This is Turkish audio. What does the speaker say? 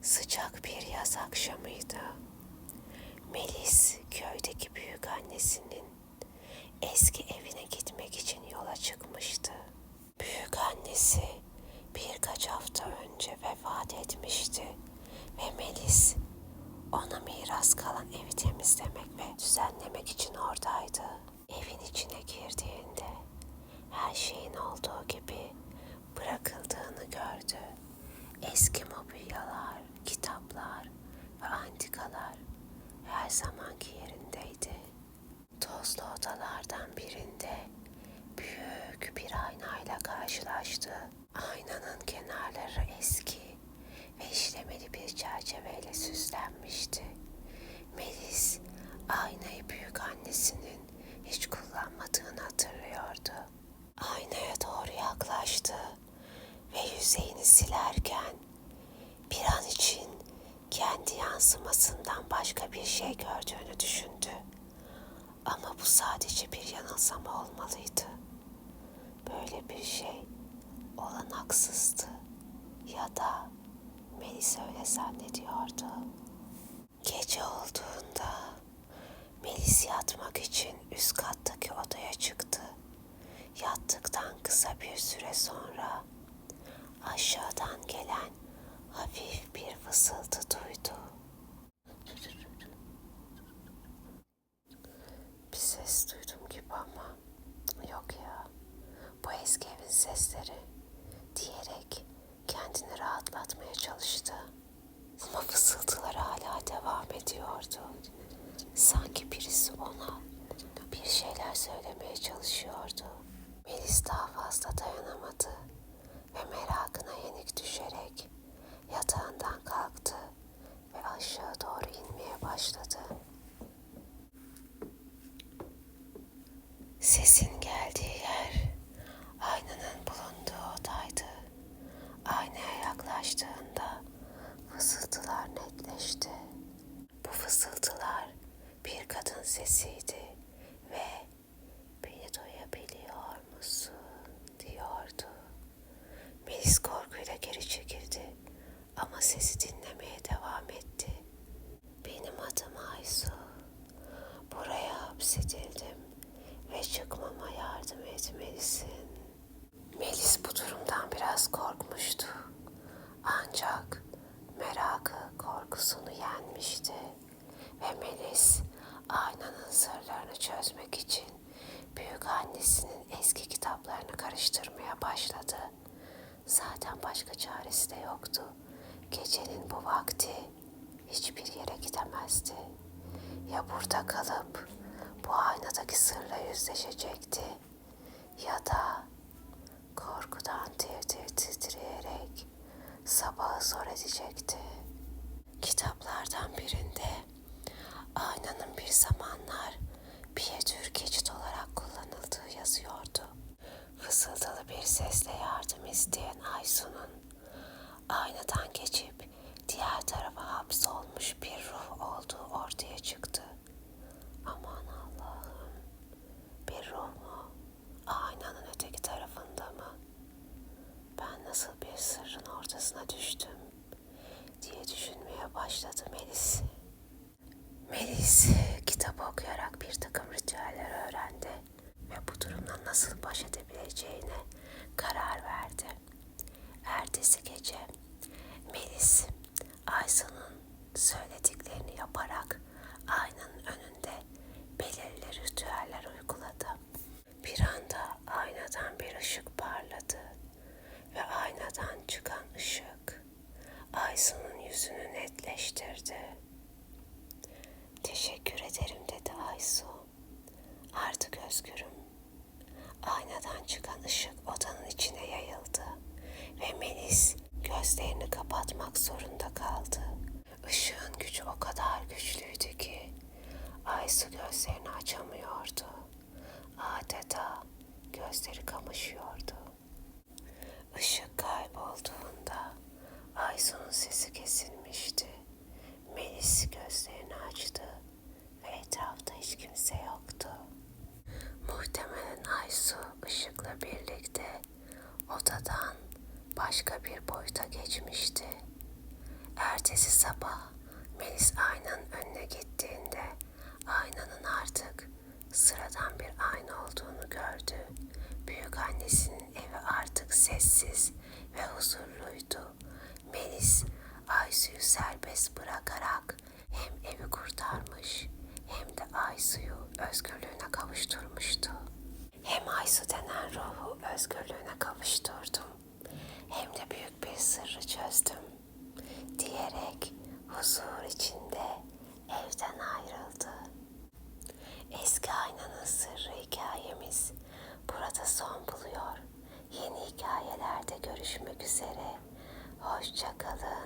Sıcak bir yaz akşamıydı. Melis köydeki büyük annesinin eski evine gitmek için yola çıkmıştı. Büyük annesi birkaç hafta önce vefat etmişti ve Melis ona miras kalan evi temizlemek ve düzenlemek için oradaydı. Evin içine girdiğinde her şeyin olduğu gibi bırakıldığını gördü. Eski mobilyalar, kitaplar ve antikalar her zamanki yerindeydi. Tozlu odalardan birinde büyük bir aynayla karşılaştı. Aynanın kenarları eski ve işlemeli bir çerçeveyle süslenmişti. Melis aynayı büyük annesinin hiç kullanmadığını hatırlıyordu. Aynaya doğru yaklaştı ve yüzeyini silerken bir an için kendi yansımasından başka bir şey gördüğünü düşündü. Ama bu sadece bir yanılsama olmalıydı. Böyle bir şey olanaksızdı ya da Melis öyle zannediyordu. Gece olduğunda Melis yatmak için üst kattaki odaya çıktı. Yattıktan kısa bir süre sonra aşağıdan gelen hafif bir fısıltı duydu. Bir ses duydum gibi ama yok ya, bu eski evin sesleri diyerek kendini rahatlatmaya çalıştı. Ama fısıltılar hala devam ediyordu. Sanki birisi ona bir şeyler söylemeye çalışıyordu. Melis daha fazla dayanamadı ve merakına yenik düşerek yatağından kalktı ve aşağı doğru inmeye başladı. Sesin geldiği yer aynanın bulunduğu odaydı. Aynaya yaklaştığında fısıltılar netleşti. Bu fısıltılar bir kadın sesiydi ve "Beni duyabiliyor musun?" diyordu. Melis korkuyla geri çekildi ama sesi dinlemeye devam etti. "Benim adım Aysu. Buraya hapsedildim ve çıkmama yardım etmelisin." Melis bu durumdan biraz korkmuştu. Ancak merakı korkusunu yenmişti ve Melis aynanın sırlarını çözmek için büyük annesinin eski kitaplarını karıştırmaya başladı. Zaten başka çaresi de yoktu. Gecenin bu vakti hiçbir yere gidemezdi. Ya burada kalıp bu aynadaki sırla yüzleşecekti ya da korkudan tir tir titreyerek sabahı zor edecekti. Kitaplardan birinde aynanın bir zamanlar bir tür geçit olarak kullanıldığı yazıyordu. Fısıltılı bir sesle yardım isteyen Aysu'nun aynadan geçip diğer tarafa hapsolmuş bir ruh olduğu ortaya çıktı. Aman Allah'ım, bir ruh mu? Aynanın öteki tarafında mı? Ben nasıl bir sırrın ortasına düştüm diye düşünmeye başladı Melis. Melis kitap okuyarak bir takım ritüeller öğrendi ve bu durumla nasıl baş edebileceğine karar verdi. Ertesi gece Melis Aysu'nun söylediklerini yaparak aynanın önünde belirli ritüeller uyguladı. Bir anda aynadan bir ışık parladı ve aynadan çıkan ışık Aysu'nun yüzünü netleştirdi. "Teşekkür ederim," dedi Aysu. "Artık özgürüm." Aynadan çıkan ışık odanın içine yayıldı ve Melis gözlerini kapatmak zorunda kaldı. Işığın gücü o kadar güçlüydü ki Aysu gözlerini açamıyordu. Adeta gözleri kamaşıyordu. Işık kaybolduğunda Aysu'nun sesi kesilmişti. Melis gözlerini açtı ve etrafta hiç kimse yoktu. Muhtemelen Aysu ışıkla birlikte odadan başka bir boyuta geçmişti. Ertesi Ertesi sabah Melis aynanın önüne gittiğinde aynanın artık sıradan bir ayna olduğunu gördü. Büyük annesinin evi artık sessiz ve huzurluydu. Melis Aysu'yu serbest bırakarak hem evi kurtarmış hem de Aysu'yu özgürlüğüne kavuşturmuştu. Hem Aysu denen ruhu özgürlüğüne kavuşturdum hem de büyük bir sırrı çözdüm diyerek huzur içinde evden ayrıldı. Eski aynanın sırrı hikayemiz burada son buluyor. Yeni hikayelerde görüşmek üzere. Hoşça kalın.